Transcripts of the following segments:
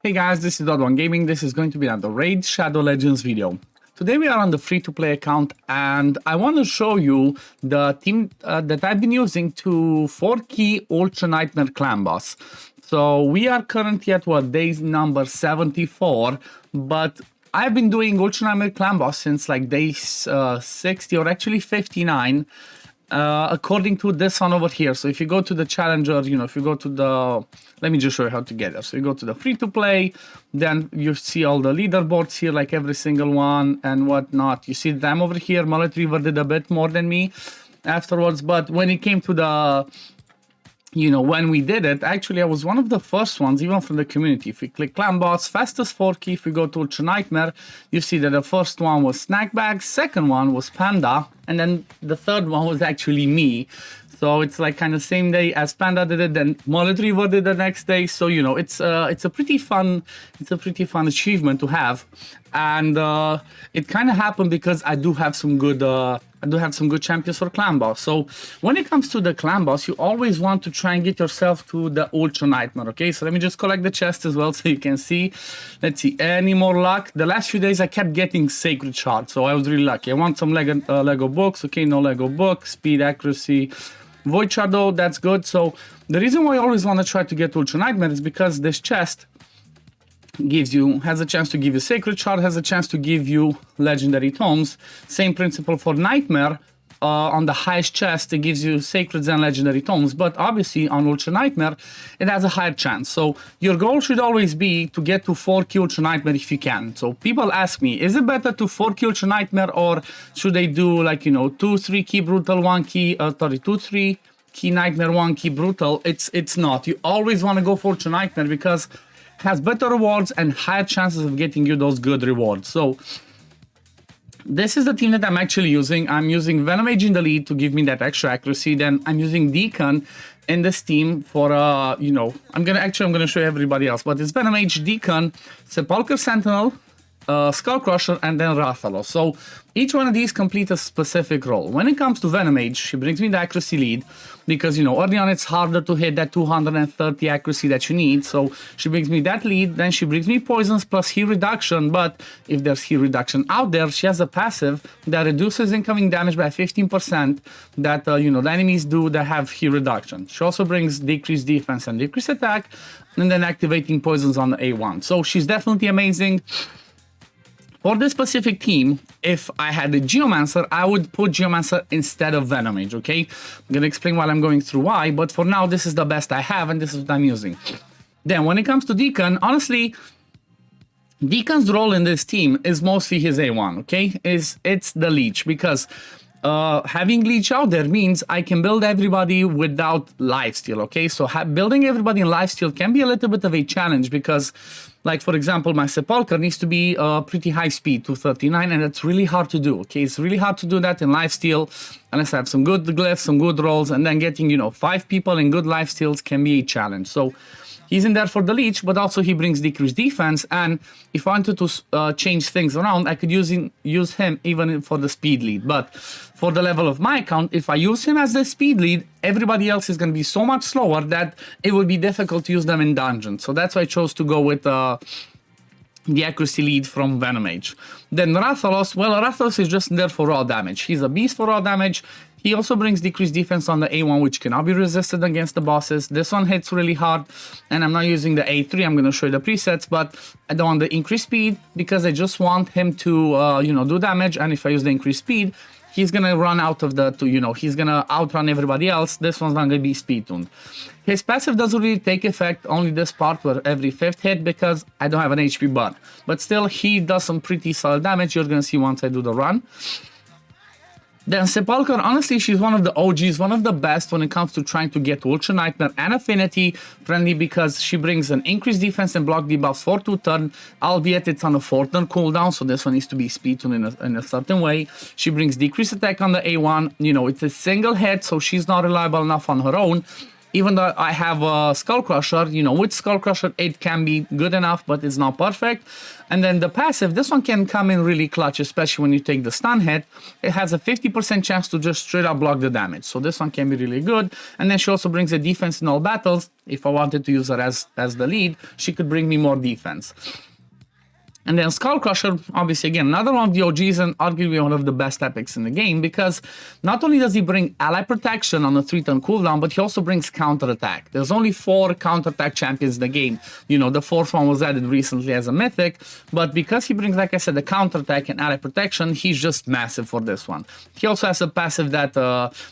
Hey guys, this is OddOneGaming. This is going to be another Raid Shadow Legends video. Today we are on the free-to-play account and I want to show you the team that I've been using to 4-key Ultra Nightmare Clan Boss. So we are currently at day number 74, but I've been doing Ultra Nightmare Clan Boss since like day 60 or actually 59. According to this one over here. So if you go to the challenger, if you go to the, let me just show you how to get there. So you go to the free to play, then you see all the leaderboards here, like every single one and whatnot. You see them over here. Mullet River did a bit more than me afterwards, but when it came to the, when we did it, actually I was one of the first ones, even from the community. If we click Clan Boss, fastest 4-key, if we go to Ultra Nightmare, you see that the first one was Snack Bag, second one was Panda, and then the third one was actually me. So it's like kind of same day as Panda did it, then Mullet River did the next day. So it's a pretty fun achievement to have, and it kind of happened because I do have some good champions for Clan Boss. So when it comes to the Clan Boss, you always want to try and get yourself to the Ultra Nightmare. Okay, so let me just collect the chest as well so you can see. Let's see, any more luck? The last few days I kept getting Sacred Shard, so I was really lucky. I want some Lego books. Okay, no Lego book, speed, accuracy. Void Shadow, that's good. So the reason why I always want to try to get Ultra Nightmare is because this chest has a chance to give you Sacred Shard, has a chance to give you Legendary Tomes. Same principle for Nightmare. On the highest chest, it gives you Sacreds and Legendary Tomes, but obviously on Ultra Nightmare, it has a higher chance. So your goal should always be to get to 4-key Ultra Nightmare if you can. So people ask me, is it better to 4-key Ultra Nightmare, or should they do like, 2-3-key Brutal, 1-key, 2-3-key Nightmare, 1-key Brutal? It's not. You always want to go for Ultra Nightmare because it has better rewards and higher chances of getting you those good rewards. So this is the team that I'm actually using. I'm using Venom Age in the lead to give me that extra accuracy. Then I'm using Deacon in this team for I'm gonna show everybody else, but it's Venom Age, Deacon, Sepulcher Sentinel, Skullcrusher, and then Rathalos. So each one of these complete a specific role. When it comes to Venom Age, she brings me the accuracy lead because early on it's harder to hit that 230 accuracy that you need. So she brings me that lead. Then she brings me poisons plus heal reduction. But if there's heal reduction out there, she has a passive that reduces incoming damage by 15% that the enemies do that have heal reduction. She also brings decreased defense and decreased attack, and then activating poisons on the A1. So she's definitely amazing. For this specific team, if I had a Geomancer, I would put Geomancer instead of Venom Age, okay? I'm gonna explain while I'm going through why, but for now, this is the best I have, and this is what I'm using. Then, when it comes to Deacon, honestly, Deacon's role in this team is mostly his A1, okay? It's the Leech, because having Leech out there means I can build everybody without lifesteal, okay? So building everybody in lifesteal can be a little bit of a challenge because, like, for example, my Sepulcher needs to be pretty high speed, 239, and it's really hard to do, okay? It's really hard to do that in lifesteal unless I have some good glyphs, some good rolls, and then getting, 5 people in good lifesteals can be a challenge. So he's in there for the Leech, but also he brings decreased defense, and if I wanted to change things around, I could use him even for the speed lead. But for the level of my account, if I use him as the speed lead, everybody else is going to be so much slower that it would be difficult to use them in dungeons. So that's why I chose to go with the accuracy lead from Venom Age. Then Rathalos, well, Rathalos is just there for raw damage. He's a beast for raw damage. He also brings decreased defense on the A1, which cannot be resisted against the bosses. This one hits really hard, and I'm not using the A3. I'm going to show you the presets, but I don't want the increased speed because I just want him to, do damage. And if I use the increased speed, he's going to run out of the, he's going to outrun everybody else. This one's not going to be speed tuned. His passive doesn't really take effect, only this part where every 5th hit because I don't have an HP bar. But still, he does some pretty solid damage. You're going to see once I do the run. Then Sepulcher, honestly, she's one of the OGs, one of the best when it comes to trying to get Ultra Nightmare and Affinity friendly because she brings an increased defense and block debuffs for 2 turns, albeit it's on a 4-turn cooldown, so this one needs to be speed tuned in a certain way. She brings decreased attack on the A1, it's a single hit, so she's not reliable enough on her own. even though I have a Skullcrusher, you know, with Skullcrusher, it can be good enough, but it's not perfect. And then the passive, this one can come in really clutch, especially when you take the stun hit. It has a 50% chance to just straight up block the damage. So this one can be really good. And then she also brings a defense in all battles. If I wanted to use her as the lead, she could bring me more defense. And then Skullcrusher, obviously, again, another one of the OGs and arguably one of the best epics in the game, because not only does he bring ally protection on a 3-turn cooldown, but he also brings counterattack. There's only 4 counterattack champions in the game. You know, the 4th one was added recently as a mythic, but because he brings, like I said, the counterattack and ally protection, he's just massive for this one. He also has a passive that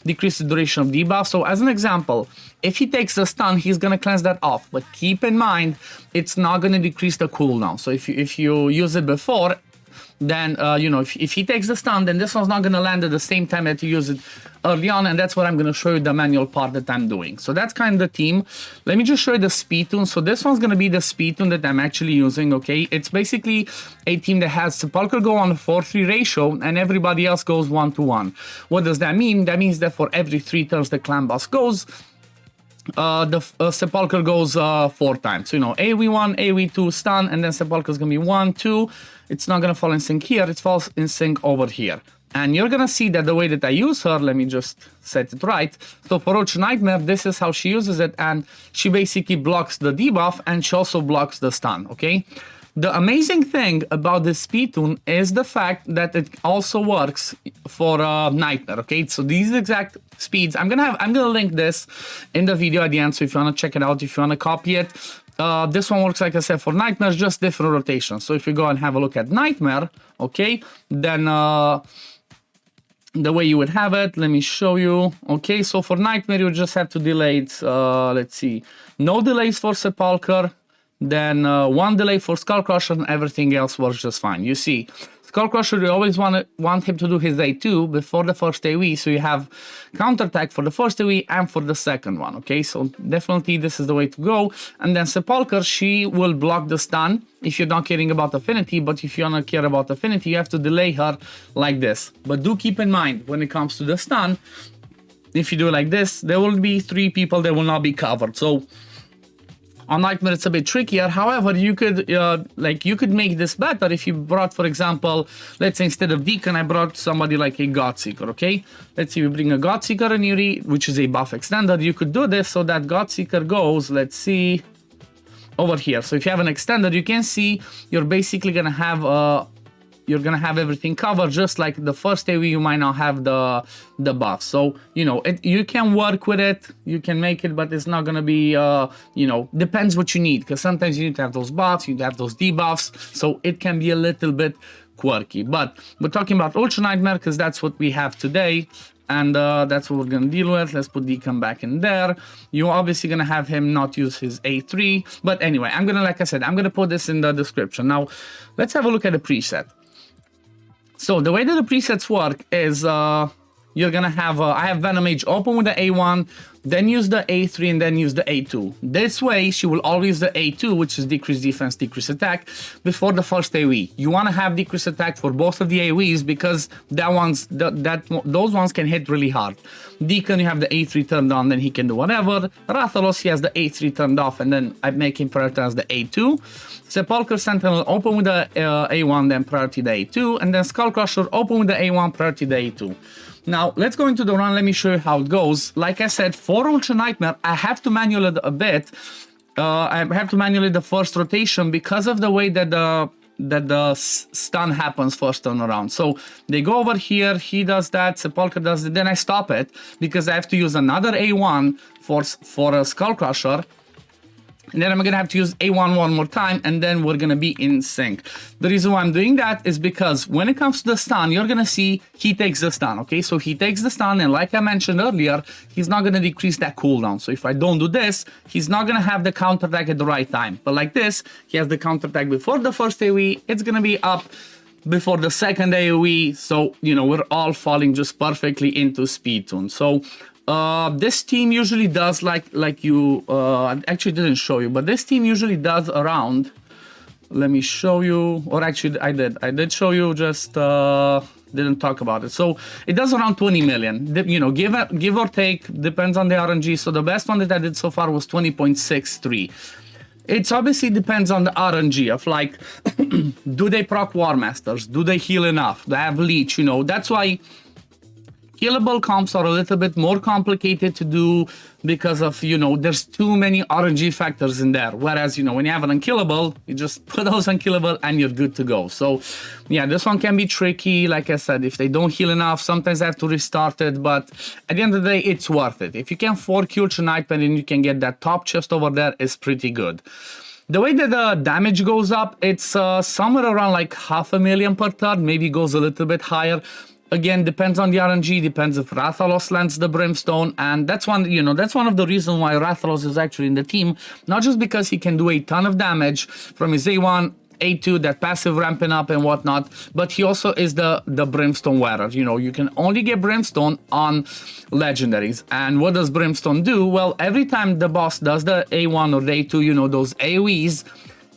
decreases the duration of debuff. So as an example, if he takes the stun, he's going to cleanse that off. But keep in mind, it's not going to decrease the cooldown. So if you use it before, then, you know, if he takes the stun, then this one's not going to land at the same time that you use it early on. And that's what I'm going to show you the manual part that I'm doing. So that's kind of the team. Let me just show you the speed tune. So this one's going to be the speed tune that I'm actually using, okay? It's basically a team that has Sepulcher go on a 4-3 ratio and everybody else goes 1-1. What does that mean? That means that for every 3 turns the clan boss goes, the Sepulcher goes 4 times. So, you know, AoE1, AoE2, stun, and then Sepulcher is going to be 1, 2. It's not going to fall in sync here. It falls in sync over here. And you're going to see that the way that I use her, let me just set it right. So for Ultra Nightmare, this is how she uses it. And she basically blocks the debuff and she also blocks the stun, okay? The amazing thing about this speed tune is the fact that it also works for Nightmare, okay? So these exact speeds, I'm gonna link this in the video at the end, so if you wanna check it out, if you wanna copy it. This one works, like I said, for Nightmare, just different rotations. So if you go and have a look at Nightmare, okay, then the way you would have it, let me show you. Okay, so for Nightmare, you just have to delay it, let's see, no delays for Sepulcher, then 1 delay for Skullcrusher, and everything else works just fine. You see, Skullcrusher, you always want him to do his A2 before the first AoE, so you have counterattack for the first AoE and for the second one, okay? So definitely this is the way to go. And then Sepulcher, she will block the stun if you're not caring about affinity, but if you don't care about affinity, you have to delay her like this. But do keep in mind, when it comes to the stun, if you do it like this, there will be 3 people that will not be covered. So on Nightmare, it's a bit trickier. However, you could you could make this better if you brought, for example, let's say instead of Deacon, I brought somebody like a Godseeker, okay? Let's say we bring a Godseeker and Yuri, which is a buff extender. You could do this so that Godseeker goes, let's see, over here. So if you have an extender, you can see you're basically gonna have everything covered, just like the first AoE you might not have the buff. So, you know, you can work with it, you can make it, but it's not gonna be, you know, depends what you need, because sometimes you need to have those buffs, you need to have those debuffs, so it can be a little bit quirky. But we're talking about Ultra Nightmare because that's what we have today, and that's what we're gonna deal with. Let's put Deacon back in there. You're obviously gonna have him not use his A3, but anyway, I'm gonna, like I said, I'm gonna put this in the description. Now, let's have a look at the preset. So the way that the presets work is you're gonna have, I have Venom Age open with the A1, then use the A3, and then use the A2. This way, she will always use the A2, which is decrease defense, decrease attack, before the first AoE. You wanna have decrease attack for both of the AoEs because those ones can hit really hard. Deacon, you have the A3 turned on, then he can do whatever. Rathalos, he has the A3 turned off, and then I make him prioritize the A2. Sepulcher Sentinel open with the A1, then priority the A2, and then Skullcrusher open with the A1, priority the A2. Now, let's go into the run, let me show you how it goes. Like I said, for Ultra Nightmare, I have to manual it a bit. I have to manually the first rotation because of the way that the stun happens first turn around. So they go over here, he does that, Sepulcher does it, then I stop it because I have to use another A1 for a Skullcrusher. And then I'm gonna have to use A1 one more time, and then we're gonna be in sync. The reason why I'm doing that is because when it comes to the stun, you're gonna see he takes the stun, okay? So he takes the stun, and like I mentioned earlier, he's not gonna decrease that cooldown. So if I don't do this, he's not gonna have the counterattack at the right time. But like this, he has the counterattack before the first AoE, it's gonna be up before the second AoE, so, you know, we're all falling just perfectly into speed tune. So, this team usually does like you actually didn't show you, but this team usually does around, let me show you, or actually I did show you just didn't talk about it. So it does around 20 million, you know, give or take, depends on the RNG. So the best one that I did so far was 20.63. It's obviously depends on the RNG of like, do they proc War Masters? Do they heal enough? Do they have leech? You know, that's why killable comps are a little bit more complicated to do because of, you know, there's too many RNG factors in there. Whereas, you know, when you have an unkillable, you just put those unkillable and you're good to go. So yeah, this one can be tricky. Like I said, if they don't heal enough, sometimes I have to restart it. But at the end of the day, it's worth it. If you can 4Q Ultra Nightmare and you can get that top chest over there, is pretty good. The way that the damage goes up, it's somewhere around like 500,000 per turn, maybe goes a little bit higher. Again, depends on the RNG, depends if Rathalos lands the Brimstone, and that's one, you know, that's one of the reasons why Rathalos is actually in the team, not just because he can do a ton of damage from his A1, A2, that passive ramping up and whatnot, but he also is the Brimstone wearer. You know, you can only get Brimstone on legendaries. And what does Brimstone do? Well, every time the boss does the A1 or the A2, you know, those AoEs,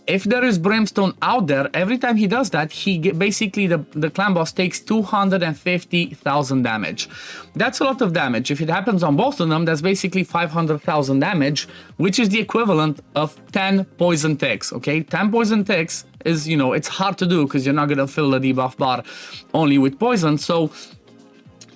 if there is Brimstone out there, every time he does that, basically the clan boss takes 250,000 damage. That's a lot of damage. If it happens on both of them, that's basically 500,000 damage, which is the equivalent of 10 poison ticks, okay? 10 poison ticks is, you know, it's hard to do because you're not gonna fill the debuff bar only with poison. So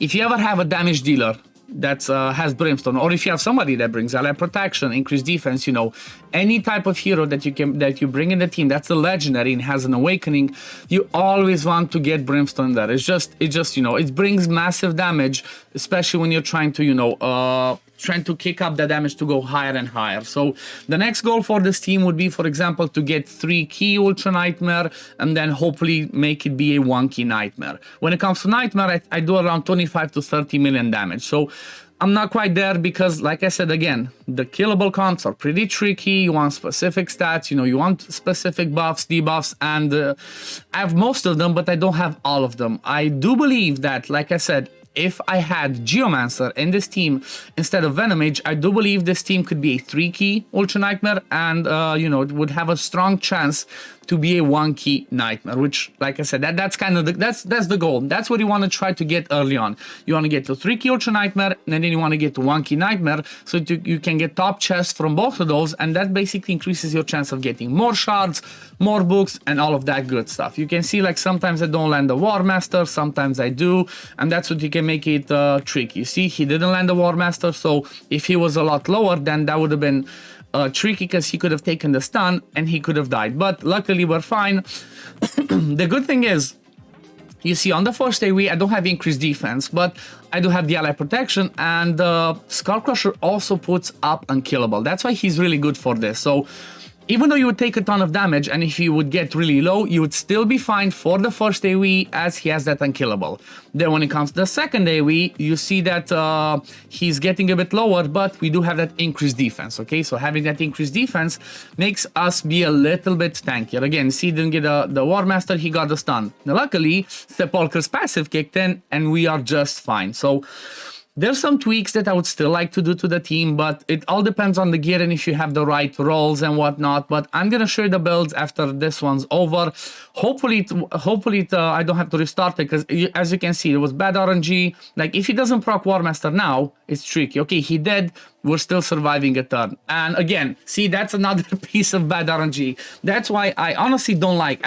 if you ever have a damage dealer that has Brimstone, or if you have somebody that brings ally protection, increased defense, you know, any type of hero that you bring in the team that's a legendary and has an awakening, you always want to get Brimstone there. It just you know, it brings massive damage, especially when you're trying to, you know, trying to kick up the damage to go higher and higher. So the next goal for this team would be, for example, to get 3 key Ultra Nightmare and then hopefully make it be a 1 key Nightmare. When it comes to Nightmare, I do around 25 to 30 million damage. So I'm not quite there because, like I said again, the killable comps are pretty tricky. You want specific stats, you know, you want specific buffs, debuffs, and I have most of them, but I don't have all of them. I do believe that, like I said, if I had Geomancer in this team instead of Venom Age, I do believe this team could be a 3 key Ultra Nightmare and, you know, it would have a strong chance to be a 1 key Nightmare, which, like I said, that's kind of that's the goal. That's what you want to try to get early on. You want to get to 3 key Ultra Nightmare, and then you want to get to 1 key Nightmare, so you can get top chests from both of those, and that basically increases your chance of getting more shards, more books, and all of that good stuff. You can see, like, sometimes I don't land the War Master, sometimes I do, and that's what you can make it tricky. See, he didn't land the War Master, so if he was a lot lower, then that would have been tricky because he could have taken the stun and he could have died. But luckily we're fine. The good thing is, you see, on the first AoE I don't have increased defense, but I do have the ally protection, and Skullcrusher also puts up unkillable. That's why he's really good for this. So even though you would take a ton of damage, and if you would get really low, you would still be fine for the first AoE as he has that unkillable. Then when it comes to the second AoE, you see that he's getting a bit lower, but we do have that increased defense, okay? So having that increased defense makes us be a little bit tankier. Again, see, didn't get the War Master, he got the stun. Now, luckily, Sepulcher's passive kicked in, and we are just fine. So there's some tweaks that I would still like to do to the team, but it all depends on the gear and if you have the right rolls and whatnot. But I'm gonna show you the builds after this one's over. Hopefully, I don't have to restart it, because as you can see, it was bad RNG. Like, if he doesn't proc War Master now, it's tricky. Okay, he did. We're still surviving a turn. And again, see, that's another piece of bad RNG. That's why I honestly don't like.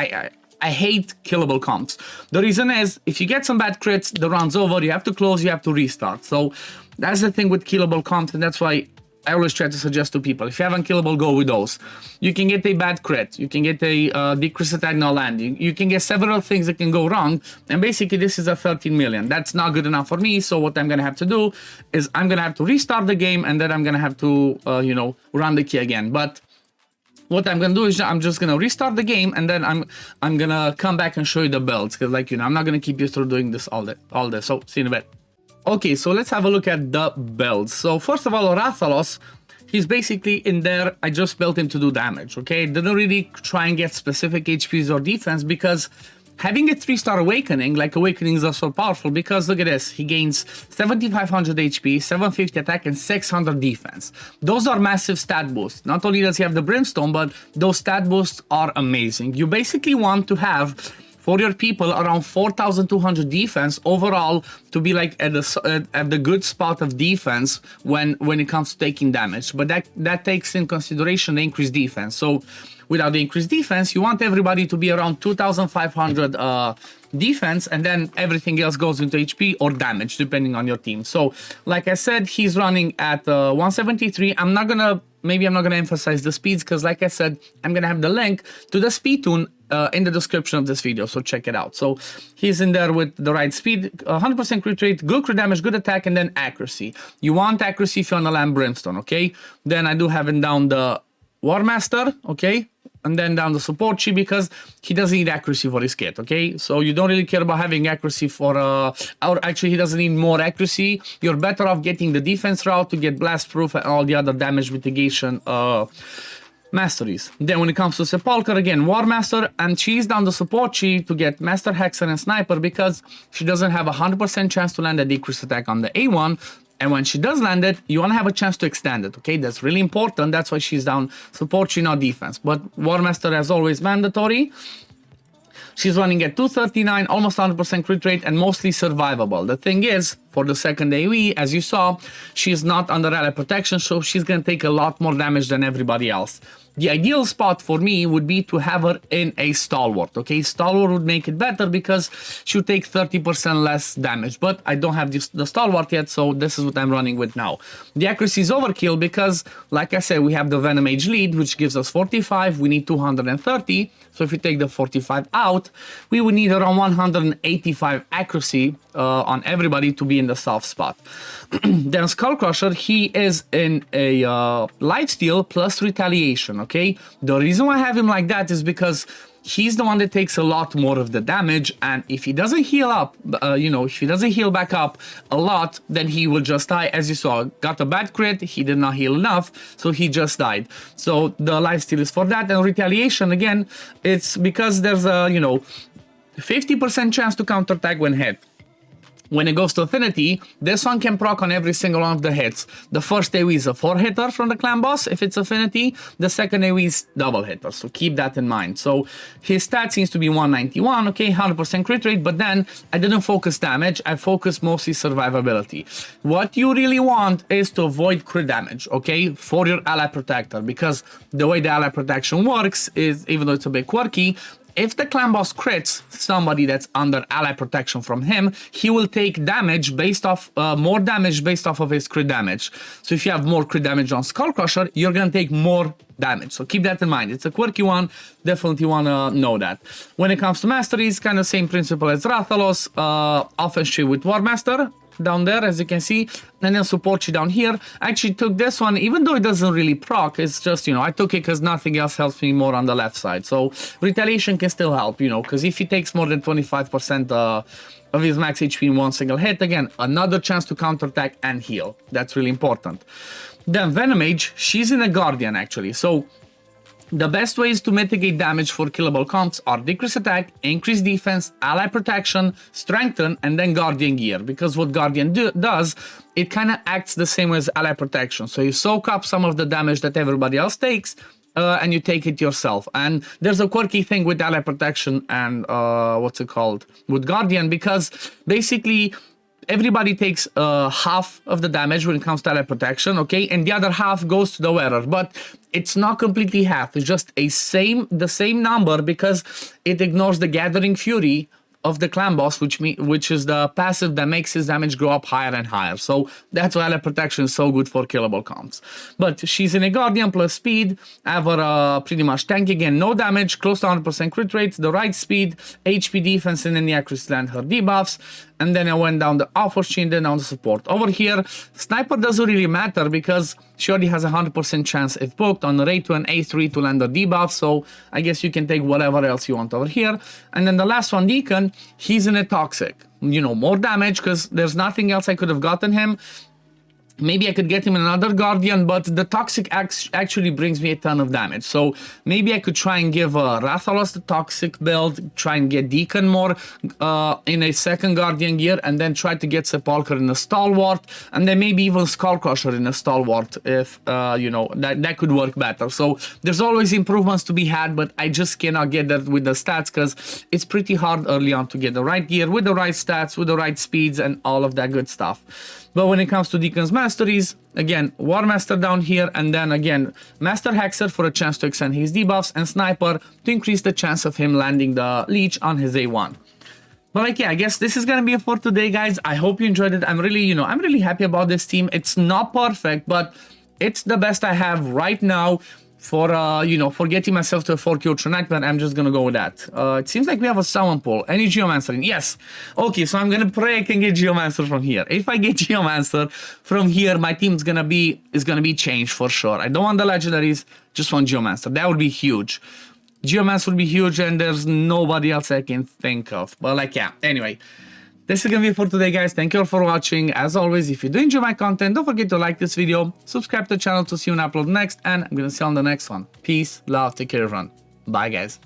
I hate killable comps. The reason is, if you get some bad crits, the round's over, you have to close, you have to restart. So that's the thing with killable comps, and that's why I always try to suggest to people, if you have unkillable, go with those. You can get a bad crit, you can get a decreased attack no landing, you can get several things that can go wrong, and basically this is a 13 million. That's not good enough for me, so what I'm gonna have to do is I'm gonna have to restart the game, and then I'm gonna have to, you know, run the key again. But what I'm gonna do is I'm just gonna restart the game, and then I'm gonna come back and show you the builds, because, like, you know, I'm not gonna keep you through doing this all day. So see you in a bit. Okay, so let's have a look at the builds. So first of all, Rathalos, he's basically in there. I just built him to do damage. Okay, didn't really try and get specific HPs or defense, because having a 3-star awakening, like, awakenings are so powerful, because look at this, he gains 7500 HP, 750 attack, and 600 defense. Those are massive stat boosts. Not only does he have the Brimstone, but those stat boosts are amazing. You basically want to have, for your people around 4,200 defense overall to be like at the good spot of defense when it comes to taking damage. But that takes in consideration the increased defense. So without the increased defense, you want everybody to be around 2,500 defense, and then everything else goes into HP or damage depending on your team. So like I said, he's running at 173. I'm not gonna emphasize the speeds because like I said, I'm gonna have the link to the speed tune in the description of this video, so check it out. So he's in there with the right speed, 100% crit rate, good crit damage, good attack, and then accuracy. You want accuracy if you want to land Brimstone, okay? Then I do have him down the War Master, okay? And then down the support chi because he doesn't need accuracy for his kit, okay? So you don't really care about having accuracy for, or actually he doesn't need more accuracy. You're better off getting the defense route to get blast proof and all the other damage mitigation masteries. Then when it comes to Sepulcher, again, War Master, and she's down the support chi to get Master Hexer and Sniper because she doesn't have a 100% chance to land a decreased attack on the A1. And when she does land it, you want to have a chance to extend it, okay? That's really important. That's why she's down support, she not defense. But War Master, as always, mandatory. She's running at 239, almost 100% crit rate, and mostly survivable. The thing is, for the second AoE, as you saw, she's not under ally protection, so she's going to take a lot more damage than everybody else. The ideal spot for me would be to have her in a Stalwart, okay? Stalwart would make it better because she would take 30% less damage, but I don't have the Stalwart yet, so this is what I'm running with now. The accuracy is overkill because, like I said, we have the Venom Age lead, which gives us 45, we need 230, so if you take the 45 out, we would need around 185 accuracy on everybody to be in the soft spot. Then Skullcrusher, he is in a lifesteal plus retaliation, okay? The reason why I have him like that is because he's the one that takes a lot more of the damage, and if he doesn't heal up, if he doesn't heal back up a lot, then he will just die. As you saw, got a bad crit, he did not heal enough, so he just died. So the lifesteal is for that, and retaliation, again, it's because there's a, 50% chance to counterattack when hit. When it goes to Affinity, this one can proc on every single one of the hits. The first AoE is a 4-hitter from the clan boss, if it's Affinity. The second AoE is double hitter, so keep that in mind. So his stat seems to be 191, okay, 100% crit rate, but then I didn't focus damage, I focused mostly survivability. What you really want is to avoid crit damage, okay, for your ally protector, because the way the ally protection works is, even though it's a bit quirky, if the clan boss crits somebody that's under ally protection from him, he will take damage based off, more damage based off of his crit damage. So if you have more crit damage on Skullcrusher, you're gonna take more damage. So keep that in mind. It's a quirky one. Definitely wanna know that. When it comes to masteries, kind of same principle as Rathalos. Offense tree with War Master down there, as you can see, and then support you down here. I actually took this one, even though it doesn't really proc, it's just, I took it because nothing else helps me more on the left side. So retaliation can still help, because if he takes more than 25% of his max HP in one single hit, again, another chance to counterattack and heal. That's really important. Then Venom Age, she's in a Guardian actually. So the best ways to mitigate damage for killable comps are decrease attack, increase defense, ally protection, strengthen, and then Guardian gear. Because what Guardian does, it kind of acts the same way as ally protection. So you soak up some of the damage that everybody else takes, and you take it yourself. And there's a quirky thing with ally protection and with Guardian, because basically everybody takes half of the damage when it comes to ally protection, okay, and the other half goes to the wearer, but it's not completely half, it's just the same number, because it ignores the Gathering Fury of the clan boss, which is the passive that makes his damage go up higher and higher. So that's why ally protection is so good for killable comps. But she's in a Guardian plus speed, have her pretty much tank again, no damage, close to 100% crit rate, the right speed, HP defense, and then the accuracy land her debuffs. And then I went down the offense chain, then down the support. Over here, Sniper doesn't really matter because she already has a 100% chance if booked on the rate to an A3 to land the debuff, so I guess you can take whatever else you want over here. And then the last one, Deacon, he's in a Toxic. More damage because there's nothing else I could have gotten him. Maybe I could get him another Guardian, but the Toxic actually brings me a ton of damage. So maybe I could try and give Rathalos the Toxic build, try and get Deacon more in a second Guardian gear, and then try to get Sepulcher in a Stalwart, and then maybe even Skullcrusher in a Stalwart if, you know, that could work better. So there's always improvements to be had, but I just cannot get that with the stats because it's pretty hard early on to get the right gear with the right stats, with the right speeds, and all of that good stuff. But when it comes to Deacon's Masteries, again, War Master down here, and then again, Master Hexer for a chance to extend his debuffs, and Sniper to increase the chance of him landing the Leech on his A1. But like, yeah, I guess this is gonna be it for today, guys. I hope you enjoyed it. I'm really, you know, I'm really happy about this team. It's not perfect, but it's the best I have right now for, you know, for getting myself to a 4K Ultra Nightmare. I'm just gonna go with that. It seems like we have a Summon Pool. Any Geomancer in? Yes. Okay, so I'm gonna pray I can get Geomancer from here. If I get Geomancer from here, my team's gonna be changed for sure. I don't want the legendaries, just want Geomancer. That would be huge. Geomancer would be huge, and there's nobody else I can think of. But like, yeah, anyway. This is gonna be it for today, guys. Thank you all for watching. As always, if you do enjoy my content, don't forget to like this video, subscribe to the channel to see when I upload next, and I'm gonna see you on the next one. Peace, love, take care, everyone. Bye, guys.